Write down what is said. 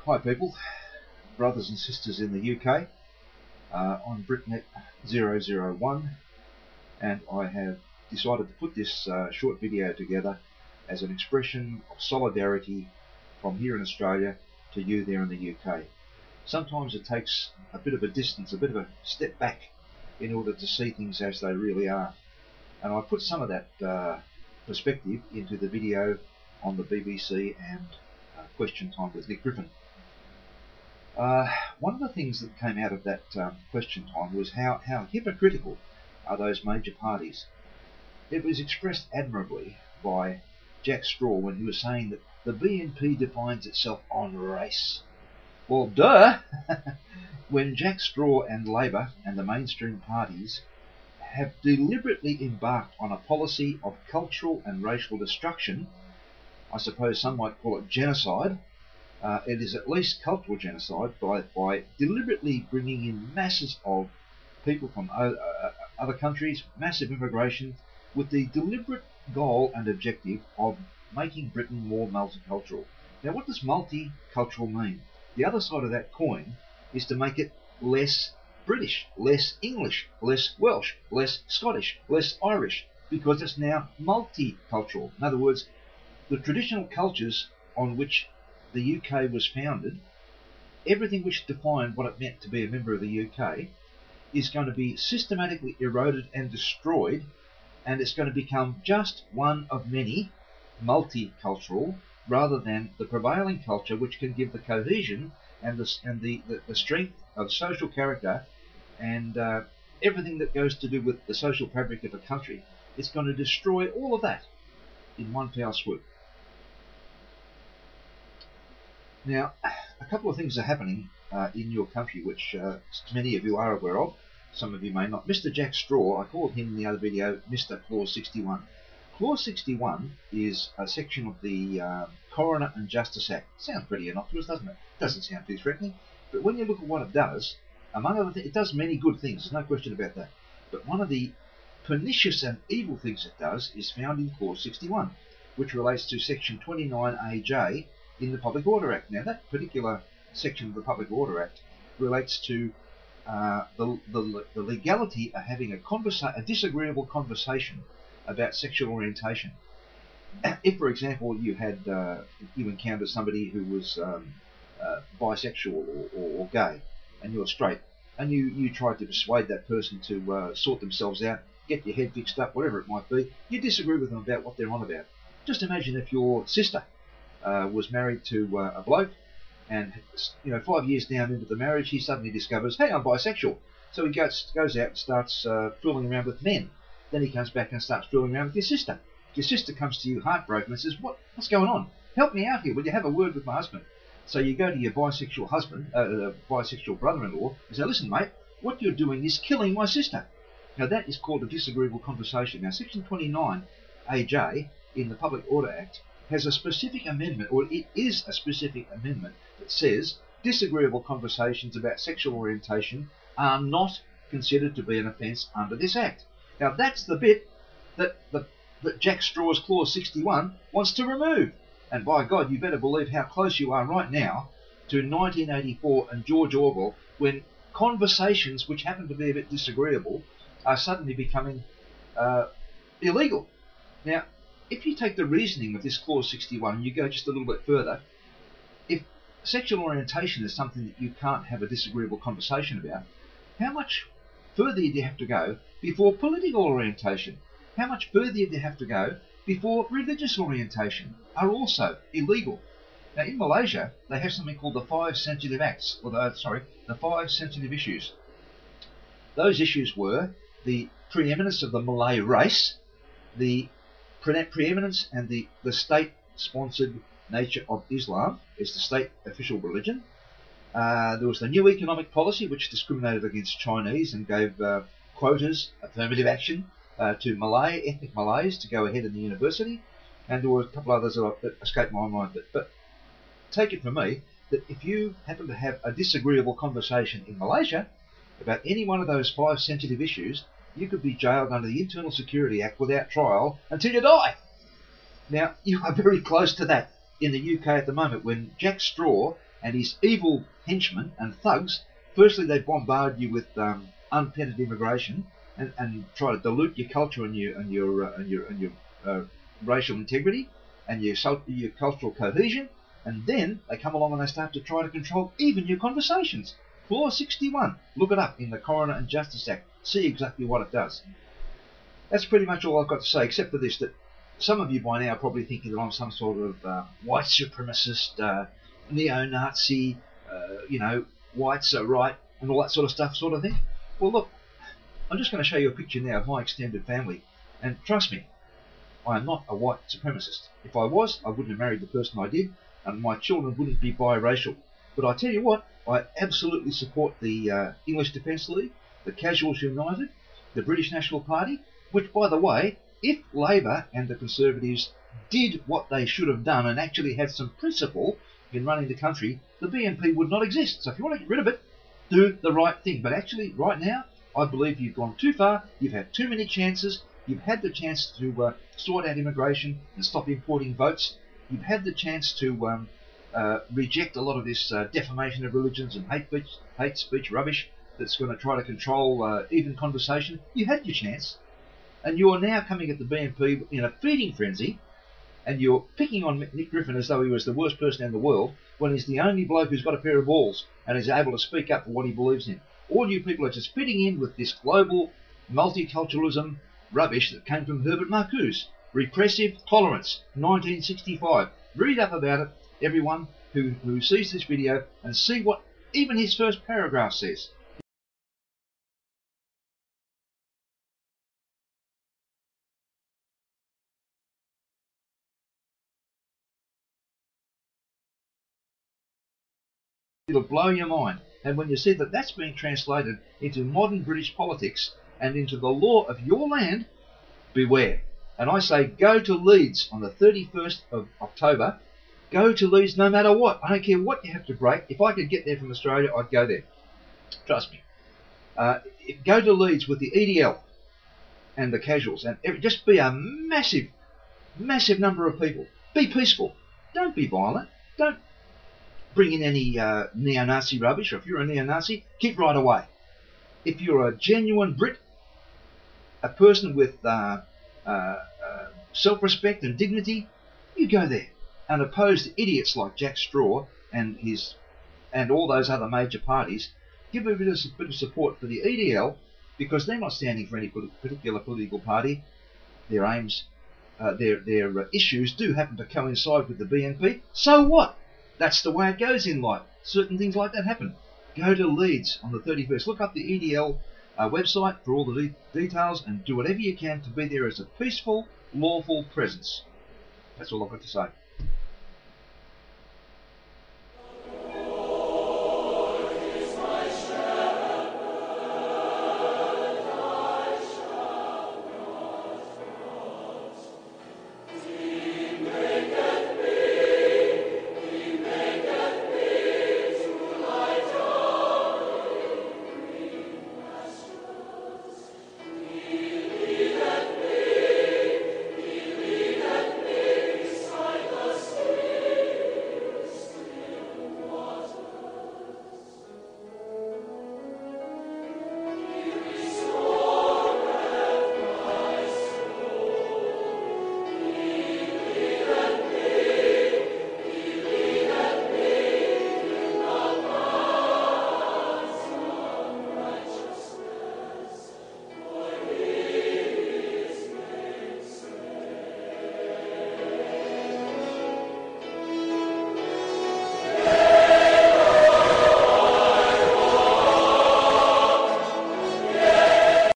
Hi people, brothers and sisters in the UK. I'm BritNet001 and I have decided to put this short video together as an expression of solidarity from here in Australia to you there in the UK. Sometimes it takes a bit of a distance, a bit of a step back in order to see things as they really are. And I put some of that perspective into the video on the BBC and Question Time with Nick Griffin. One of the things that came out of that Question Time was how hypocritical are those major parties. It was expressed admirably by Jack Straw when he was saying that the BNP defines itself on race. Well, duh! When Jack Straw and Labor and the mainstream parties have deliberately embarked on a policy of cultural and racial destruction, I suppose some might call it genocide. It is at least cultural genocide by deliberately bringing in masses of people from other countries, massive immigration, with the deliberate goal and objective of making Britain more multicultural. Now, what does multicultural mean? The other side of that coin is to make it less British, less English, less Welsh, less Scottish, less Irish, because it's now multicultural. In other words, the traditional cultures on which the UK was founded, everything which defined what it meant to be a member of the UK, is going to be systematically eroded and destroyed, and it's going to become just one of many, multicultural, rather than the prevailing culture which can give the cohesion and the strength of social character and everything that goes to do with the social fabric of a country. It's going to destroy all of that in one foul swoop. Now, a couple of things are happening in your country which many of you are aware of, some of you may not. Mr. Jack Straw, I called him in the other video Mr. Clause 61. Clause 61 is a section of the Coroner and Justice Act. Sounds pretty innocuous, doesn't it? Doesn't sound too threatening. But when you look at what it does, among other things, it does many good things, there's no question about that. But one of the pernicious and evil things it does is found in Clause 61, which relates to Section 29AJ in the Public Order Act. Now, that particular section of the Public Order Act relates to the legality of having a disagreeable conversation about sexual orientation. If, for example, you encountered somebody who was bisexual or gay, and you're straight, and you tried to persuade that person to sort themselves out, get your head fixed up, whatever it might be, you disagree with them about what they're on about. Just imagine if your sister was married to a bloke, and 5 years down into the marriage, he suddenly discovers, hey, I'm bisexual. So he goes out and starts fooling around with men. Then he comes back and starts fooling around with your sister. Your sister comes to you heartbroken and says, what's going on? Help me out here. Will you have a word with my husband? So you go to your bisexual husband, bisexual brother-in-law, and say, listen, mate, what you're doing is killing my sister. Now, that is called a disagreeable conversation. Now, Section 29AJ in the Public Order Act has a specific amendment, or it is a specific amendment, that says disagreeable conversations about sexual orientation are not considered to be an offence under this Act. Now, that's the bit that Jack Straw's Clause 61 wants to remove. And by God, you better believe how close you are right now to 1984 and George Orwell, when conversations which happen to be a bit disagreeable are suddenly becoming illegal. Now, if you take the reasoning of this Clause 61 and you go just a little bit further, if sexual orientation is something that you can't have a disagreeable conversation about, how much further do you have to go before political orientation? How much further do you have to go before religious orientation are also illegal? Now, in Malaysia, they have something called the 5 sensitive acts, the 5 sensitive issues. Those issues were the preeminence of the Malay race, the preeminence and the state-sponsored nature of Islam as the state official religion. There was the new economic policy which discriminated against Chinese and gave quotas, affirmative action, to ethnic Malays to go ahead in the university. And there were a couple others that escaped my mind. But take it from me that if you happen to have a disagreeable conversation in Malaysia about any one of those 5 sensitive issues, you could be jailed under the Internal Security Act without trial until you die. Now, you are very close to that in the UK at the moment, when Jack Straw and his evil henchmen and thugs. Firstly, they bombard you with unpettered immigration and try to dilute your culture and your racial integrity and your cultural cohesion. And then they come along and they start to try to control even your conversations. Clause 61. Look it up in the Coroner and Justice Act. See exactly what it does. That's pretty much all I've got to say, except for this, that some of you by now are probably thinking that I'm some sort of white supremacist, neo-Nazi, whites are right, and all that sort of stuff sort of thing. Well, look, I'm just going to show you a picture now of my extended family, and trust me, I am not a white supremacist. If I was, I wouldn't have married the person I did, and my children wouldn't be biracial. But I tell you what, I absolutely support the English Defence League, the Casuals United, the British National Party, which, by the way, if Labor and the Conservatives did what they should have done and actually had some principle in running the country, the BNP would not exist. So if you want to get rid of it, do the right thing. But actually, right now, I believe you've gone too far. You've had too many chances. You've had the chance to sort out immigration and stop importing votes. You've had the chance to reject a lot of this defamation of religions and hate speech rubbish that's going to try to control even conversation. You had your chance. And you're now coming at the BNP in a feeding frenzy, and you're picking on Nick Griffin as though he was the worst person in the world, when he's the only bloke who's got a pair of balls and is able to speak up for what he believes in. All you people are just fitting in with this global multiculturalism rubbish that came from Herbert Marcuse. Repressive tolerance, 1965. Read up about it, everyone who sees this video, and see what even his first paragraph says. It'll blow your mind. And when you see that that's being translated into modern British politics and into the law of your land, beware. And I say go to Leeds on the 31st of October. Go to Leeds no matter what. I don't care what you have to break. If I could get there from Australia, I'd go there. Trust me. Go to Leeds with the EDL and the casuals, and just be a massive, massive number of people. Be peaceful. Don't be violent. Don't bring in any neo-Nazi rubbish, or if you're a neo-Nazi, keep right away. If you're a genuine Brit, a person with self-respect and dignity, you go there and oppose the idiots like Jack Straw and all those other major parties. Give a bit of support for the EDL, because they're not standing for any particular political party. Their aims, their issues do happen to coincide with the BNP. So what? That's the way it goes in life. Certain things like that happen. Go to Leeds on the 31st. Look up the EDL website for all the details, and do whatever you can to be there as a peaceful, lawful presence. That's all I've got to say.